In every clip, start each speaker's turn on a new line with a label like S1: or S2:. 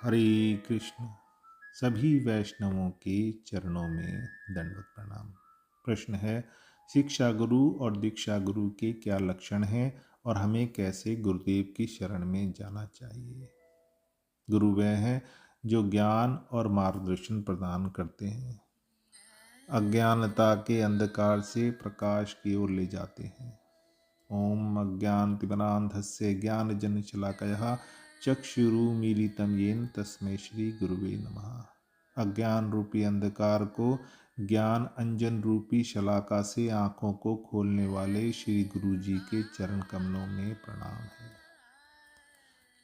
S1: हरे कृष्ण। सभी वैष्णवों के चरणों में दंडवत प्रणाम। प्रश्न है, शिक्षा गुरु और दीक्षा गुरु के क्या लक्षण हैं और हमें कैसे गुरुदेव की शरण में जाना चाहिए। गुरु वह हैं जो ज्ञान और मार्गदर्शन प्रदान करते हैं, अज्ञानता के अंधकार से प्रकाश की ओर ले जाते हैं। ओम अज्ञानतिमिरान्धस्य ज्ञानजन्यशलाकया चक्षुरुमीलितं येन तस्मै श्री गुरुवे नमः। अज्ञान रूपी अंधकार को ज्ञान अंजन रूपी शलाका से आँखों को खोलने वाले श्री गुरु जी के चरण कमलों में प्रणाम है।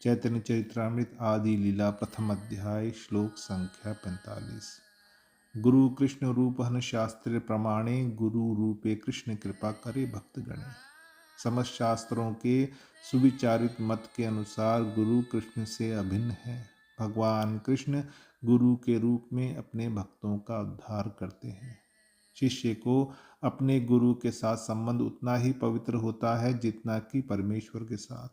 S1: चैतन्य चरित्रामृत आदि लीला प्रथम अध्याय श्लोक संख्या 45। गुरु कृष्ण रूप हन शास्त्र प्रमाणे, गुरु रूपे कृष्ण कृपा करे भक्त गणे। समस्त शास्त्रों के सुविचारित मत के अनुसार गुरु कृष्ण से अभिन्न है। भगवान कृष्ण गुरु के रूप में अपने भक्तों का उद्धार करते हैं। शिष्य को अपने गुरु के साथ संबंध उतना ही पवित्र होता है जितना कि परमेश्वर के साथ।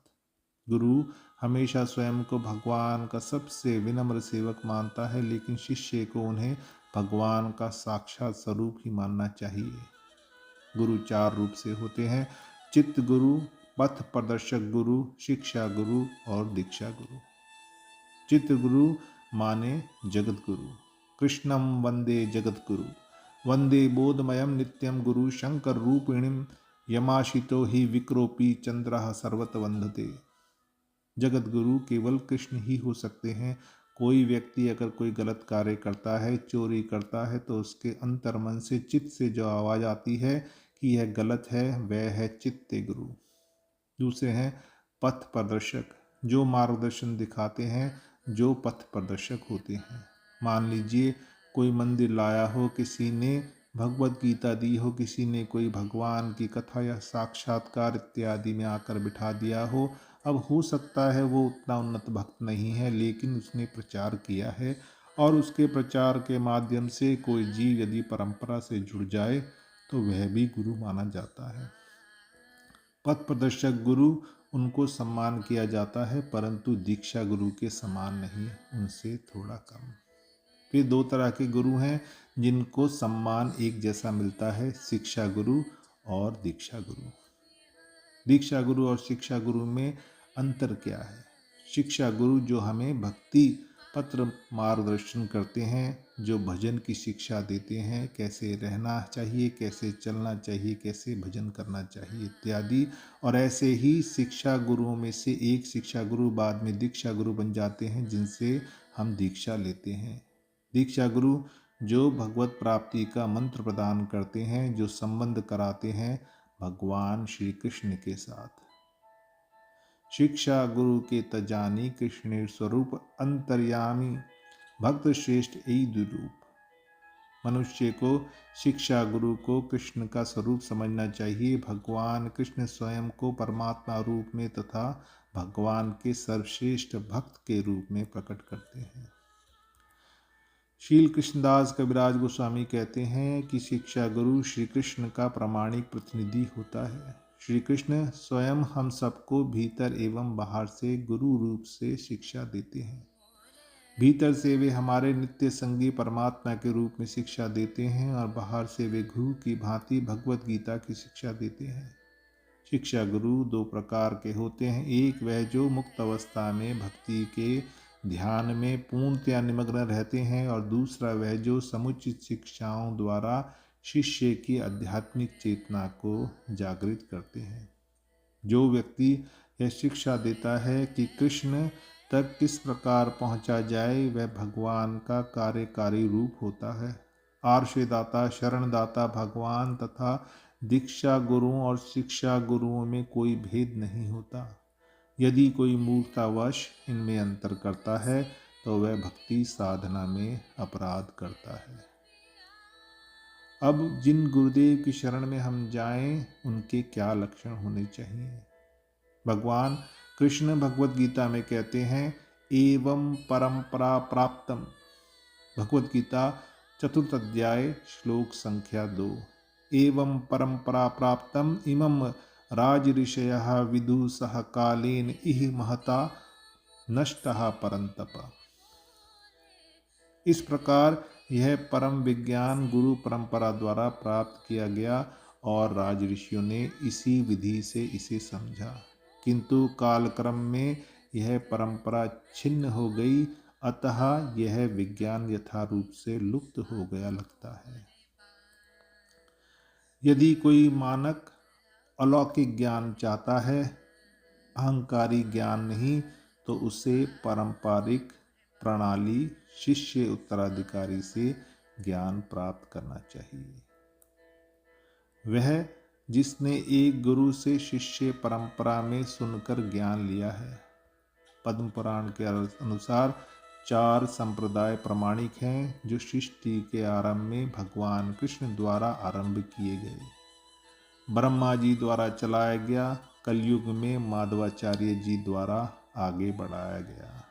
S1: गुरु हमेशा स्वयं को भगवान का सबसे विनम्र सेवक मानता है, लेकिन शिष्य को उन्हें भगवान का साक्षात स्वरूप ही मानना चाहिए। गुरु चार रूप से होते हैं: चित्त गुरु, पथ प्रदर्शक गुरु, शिक्षा गुरु और दीक्षा गुरु। चित्त गुरु माने जगत गुरु। कृष्णम वंदे जगत गुरु, वंदे बोधमयम नित्यम गुरु शंकर रूपिणीम यमाशितो ही विक्रोपी चंद्रः सर्वत वंदते। जगत गुरु केवल कृष्ण ही हो सकते हैं। कोई व्यक्ति अगर कोई गलत कार्य करता है, चोरी करता है, तो उसके अंतर मन से, चित्त से जो आवाज़ आती है कि यह गलत है, वह है चित्ते गुरु। दूसरे हैं पथ प्रदर्शक, जो मार्गदर्शन दिखाते हैं, जो पथ प्रदर्शक होते हैं। मान लीजिए कोई मंदिर लाया हो, किसी ने भगवत गीता दी हो, किसी ने कोई भगवान की कथा या साक्षात्कार इत्यादि में आकर बिठा दिया हो। अब हो सकता है वो उतना उन्नत भक्त नहीं है, लेकिन उसने प्रचार किया है और उसके प्रचार के माध्यम से कोई जीव यदि परंपरा से जुड़ जाए तो वह भी गुरु माना जाता है। पथ प्रदर्शक गुरु, उनको सम्मान किया जाता है, परंतु दीक्षा गुरु के समान नहीं, उनसे थोड़ा कम। फिर दो तरह के गुरु हैं जिनको सम्मान एक जैसा मिलता है: शिक्षा गुरु और दीक्षा गुरु। दीक्षा गुरु और शिक्षा गुरु में अंतर क्या है? शिक्षा गुरु जो हमें भक्ति पत्र मार्गदर्शन करते हैं, जो भजन की शिक्षा देते हैं, कैसे रहना चाहिए, कैसे चलना चाहिए, कैसे भजन करना चाहिए इत्यादि। और ऐसे ही शिक्षा गुरुओं में से एक शिक्षा गुरु बाद में दीक्षा गुरु बन जाते हैं, जिनसे हम दीक्षा लेते हैं। दीक्षा गुरु जो भगवत प्राप्ति का मंत्र प्रदान करते हैं, जो संबंध कराते हैं भगवान श्री कृष्ण के साथ। शिक्षा गुरु के तजानी कृष्ण स्वरूप अंतर्यामी, भक्त श्रेष्ठ यही दुरूप। मनुष्य को शिक्षा गुरु को कृष्ण का स्वरूप समझना चाहिए। भगवान कृष्ण स्वयं को परमात्मा रूप में तथा भगवान के सर्वश्रेष्ठ भक्त के रूप में प्रकट करते हैं। शील कृष्णदास कविराज गोस्वामी कहते हैं कि शिक्षा गुरु श्री कृष्ण का प्रामाणिक प्रतिनिधि होता है। श्री कृष्ण स्वयं हम सबको भीतर एवं बाहर से गुरु रूप से शिक्षा देते हैं। भीतर से वे हमारे नित्य संगी परमात्मा के रूप में शिक्षा देते हैं और बाहर से वे गुरु की भांति भगवत गीता की शिक्षा देते हैं। शिक्षा गुरु दो प्रकार के होते हैं: एक वह जो मुक्त अवस्था में भक्ति के ध्यान में पूर्णतया निमग्न रहते हैं, और दूसरा वह जो समुचित शिक्षाओं द्वारा शिष्य की आध्यात्मिक चेतना को जागृत करते हैं। जो व्यक्ति यह शिक्षा देता है कि कृष्ण तक किस प्रकार पहुंचा जाए, वह भगवान का कार्यकारी रूप होता है। आश्रयदाता, शरणदाता भगवान तथा दीक्षा गुरुओं और शिक्षा गुरुओं में कोई भेद नहीं होता। यदि कोई मूर्खतावश इनमें अंतर करता है तो वह भक्ति साधना में अपराध करता है। अब जिन गुरुदेव की शरण में हम जाएं, उनके क्या लक्षण होने चाहिए? भगवान कृष्ण भगवत गीता में कहते हैं, एवं परंपरा प्राप्तम। भगवत गीता चतुर्थ अध्याय श्लोक संख्या 2। एवं परंपरा प्राप्तम इमं राज ऋषयः विदुषः कालेन इह महता नष्टः परंतप। इस प्रकार यह परम विज्ञान गुरु परंपरा द्वारा प्राप्त किया गया और राज ऋषियों ने इसी विधि से इसे समझा, किंतु कालक्रम में यह परंपरा छिन्न हो गई, अतः यह विज्ञान यथारूप से लुप्त हो गया लगता है। यदि कोई मानक अलौकिक ज्ञान चाहता है, अहंकारी ज्ञान नहीं, तो उसे पारंपरिक प्रणाली शिष्य उत्तराधिकारी से ज्ञान प्राप्त करना चाहिए। वह जिसने एक गुरु से शिष्य परंपरा में सुनकर ज्ञान लिया है। पद्म पुराण के अनुसार 4 संप्रदाय प्रमाणिक हैं जो सृष्टि के आरंभ में भगवान कृष्ण द्वारा आरंभ किए गए। ब्रह्मा जी द्वारा चलाया गया, कलयुग में माधवाचार्य जी द्वारा आगे बढ़ाया गया।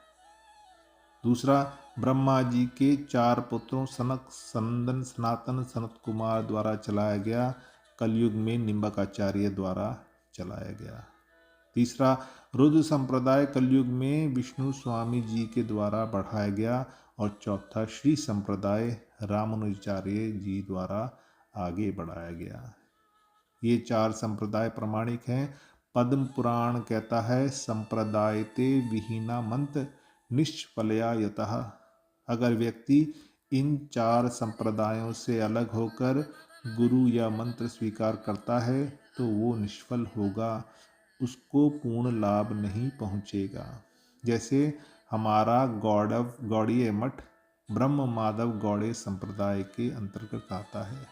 S1: दूसरा, ब्रह्मा जी के 4 पुत्रों सनक, सनंदन, सनातन, सनत कुमार द्वारा चलाया गया, कलयुग में निम्बकाचार्य द्वारा चलाया गया। तीसरा, रुद्र संप्रदाय कलयुग में विष्णु स्वामी जी के द्वारा बढ़ाया गया, और चौथा श्री संप्रदाय रामानुजाचार्य जी द्वारा आगे बढ़ाया गया। ये 4 संप्रदाय प्रमाणिक हैं। पद्म पुराण कहता है, संप्रदायते विहीना मंत्र निष्फलया यतः। अगर व्यक्ति इन 4 संप्रदायों से अलग होकर गुरु या मंत्र स्वीकार करता है तो वो निष्फल होगा, उसको पूर्ण लाभ नहीं पहुँचेगा। जैसे हमारा गौड़ीय मठ ब्रह्म माधव गौड़े संप्रदाय के अंतर्गत आता है।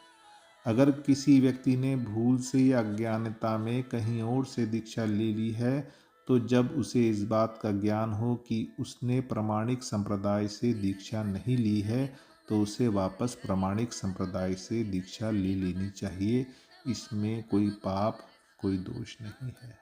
S1: अगर किसी व्यक्ति ने भूल से या अज्ञानता में कहीं और से दीक्षा ले ली है, तो जब उसे इस बात का ज्ञान हो कि उसने प्रामाणिक संप्रदाय से दीक्षा नहीं ली है, तो उसे वापस प्रामाणिक संप्रदाय से दीक्षा ले लेनी चाहिए। इसमें कोई पाप, कोई दोष नहीं है।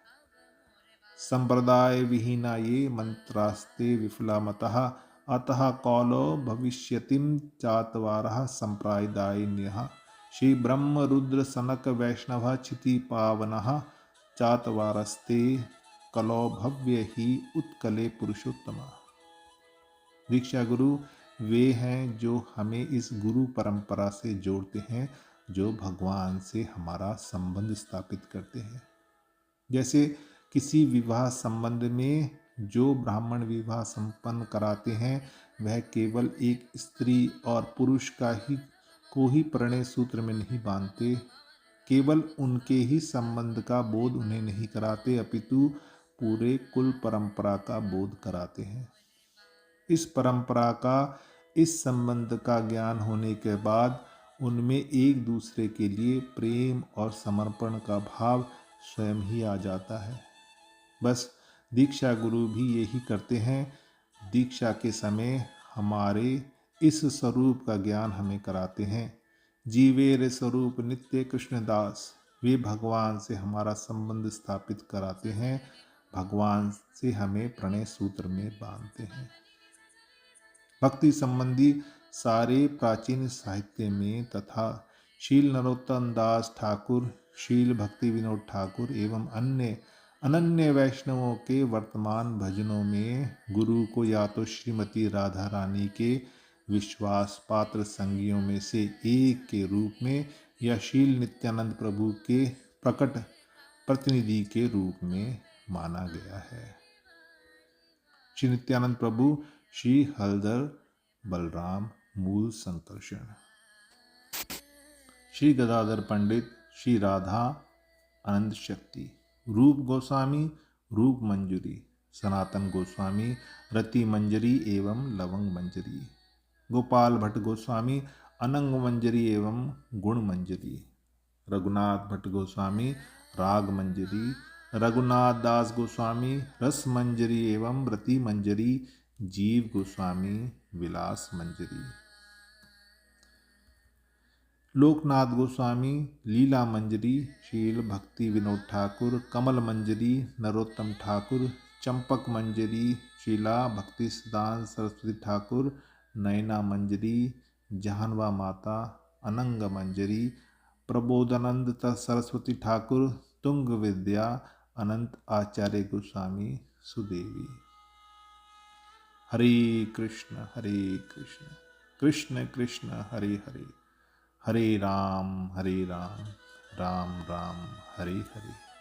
S1: संप्रदाय विहीना ये मंत्रास्ते विफला मतः, अतः कौलो भविष्यतिम चातवारः संप्रदायिन्यः। श्री ब्रह्म रुद्र सनक वैष्णव क्षिति पावनः चातवारस्ते कलो भव्य ही उत्कले पुरुषोत्तमा। दीक्षा गुरु वे हैं जो हमें इस गुरु परंपरा से जोड़ते हैं, जो भगवान से हमारा संबंध स्थापित करते हैं। जैसे किसी विवाह संबंध में जो ब्राह्मण विवाह संपन्न कराते हैं, वह केवल एक स्त्री और पुरुष को ही परिणय सूत्र में नहीं बांधते, केवल उनके ही संबंध का बोध उन्हें नहीं कराते, अपितु पूरे कुल परंपरा का बोध कराते हैं। इस परंपरा का, इस संबंध का ज्ञान होने के बाद उनमें एक दूसरे के लिए प्रेम और समर्पण का भाव स्वयं ही आ जाता है। बस दीक्षा गुरु भी यही करते हैं। दीक्षा के समय हमारे इस स्वरूप का ज्ञान हमें कराते हैं। जीवेर स्वरूप नित्य कृष्णदास, वे भगवान से हमारा संबंध स्थापित कराते हैं, भगवान से हमें प्रणय सूत्र में बांधते हैं। भक्ति संबंधी सारे प्राचीन साहित्य में तथा शील नरोत्तम दास ठाकुर, शील भक्ति विनोद ठाकुर एवं अन्य अनन्य वैष्णवों के वर्तमान भजनों में गुरु को या तो श्रीमती राधा रानी के विश्वास पात्र संगियों में से एक के रूप में या शील नित्यानंद प्रभु के प्रकट प्रतिनिधि के रूप में माना गया है। श्री नित्यानंद प्रभु, श्री हलधर बलराम मूल संकर्षण, श्री गदाधर पंडित, श्री राधा आनंद शक्ति, रूप गोस्वामी रूप मंजरी, सनातन गोस्वामी रति मंजरी एवं लवंग मंजरी, गोपाल भट्ट गोस्वामी अनंग मंजरी एवं गुण मंजरी, रघुनाथ भट्ट गोस्वामी राग मंजरी, रघुनाथ दास गोस्वामी रस मंजरी एवं रति मंजरी, जीव गोस्वामी विलास मंजरी, लोकनाथ गोस्वामी लीला मंजरी, शील भक्ति विनोद ठाकुर कमल मंजरी, नरोत्तम ठाकुर चंपक मंजरी, शीला भक्ति सिद्धांत सरस्वती ठाकुर नयना मंजरी, जहानवा माता अनंग मंजरी, प्रबोधानंद सरस्वती ठाकुर तुंग विद्या, अनंत आचार्य गोस्वामी सुदेवी। हरे कृष्ण हरे कृष्ण कृष्ण कृष्ण हरे हरे, हरे राम राम राम हरे हरे।